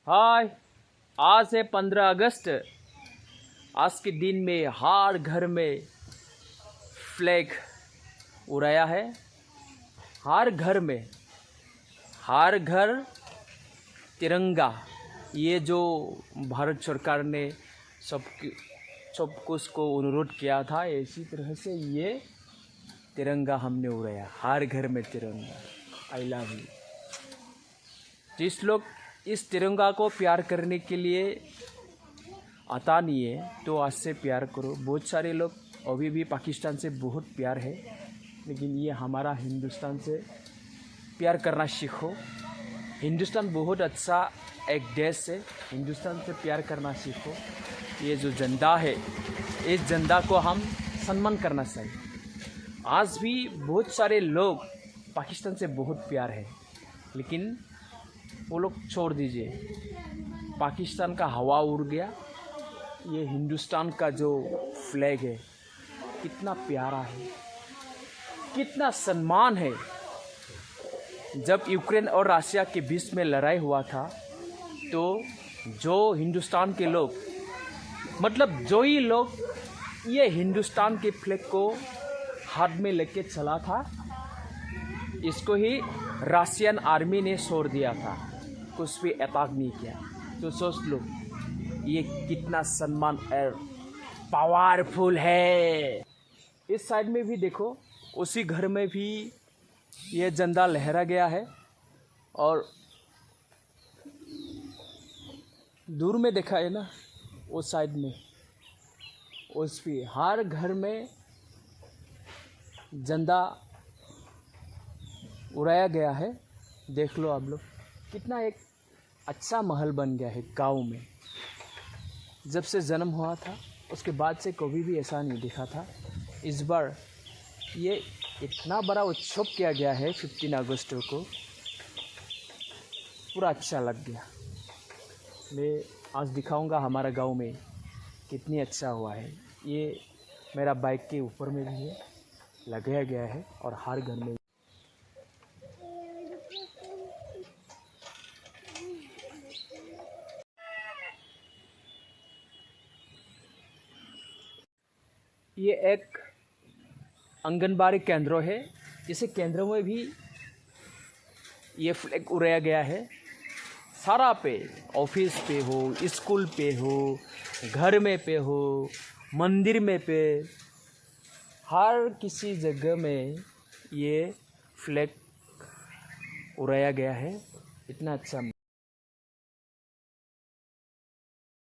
हाय, आज है 15 अगस्त। आज के दिन में हर घर में फ्लैग उड़ाया है। हर घर में, हर घर तिरंगा। ये जो भारत सरकार ने सब कुछ को अनुरोध किया था, इसी तरह से ये तिरंगा हमने उड़ाया। हर घर में तिरंगा। I love you. जिस लोग इस तिरंगा को प्यार करने के लिए आता नहीं है, तो आज से प्यार करो। बहुत सारे लोग अभी भी पाकिस्तान से बहुत प्यार है, लेकिन ये हमारा हिंदुस्तान से प्यार करना सीखो। हिंदुस्तान बहुत अच्छा एक देश है, हिंदुस्तान से प्यार करना सीखो। ये जो झंडा है, इस झंडा को हम सम्मान करना चाहिए। आज भी बहुत सारे लोग पाकिस्तान से बहुत प्यार है, लेकिन वो लोग छोड़ दीजिए। पाकिस्तान का हवा उड़ गया। ये हिंदुस्तान का जो फ्लैग है कितना प्यारा है, कितना सम्मान है। जब यूक्रेन और रशिया के बीच में लड़ाई हुआ था, तो जो हिंदुस्तान के लोग, मतलब जो ही लोग ये हिंदुस्तान के फ्लैग को हाथ में लेके चला था, इसको ही रशियन आर्मी ने छोड़ दिया था। कुछ भी अटैक नहीं किया। तो सोच लो ये कितना सम्मान और पावरफुल है। इस साइड में भी देखो, उसी घर में भी ये झंडा लहरा गया है। और दूर में देखा है ना, उस साइड में, उस भी हर घर में झंडा उड़ाया गया है। देख लो आप लोग, कितना एक अच्छा महल बन गया है गांव में। जब से जन्म हुआ था उसके बाद से कभी भी ऐसा नहीं देखा था। इस बार ये इतना बड़ा उत्सव किया गया है 15 अगस्त को, पूरा अच्छा लग गया। मैं आज दिखाऊंगा हमारा गांव में कितनी अच्छा हुआ है। ये मेरा बाइक के ऊपर में भी है, लगाया गया है, और हर घर में। ये एक आंगनबाड़ी केंद्र है। इस केंद्र में भी ये फ्लैग उड़ाया गया है। सारा पे, ऑफिस पे हो, स्कूल पे हो, घर में पे हो, मंदिर में पे, हर किसी जगह में ये फ्लैग उड़ाया गया है। इतना अच्छा।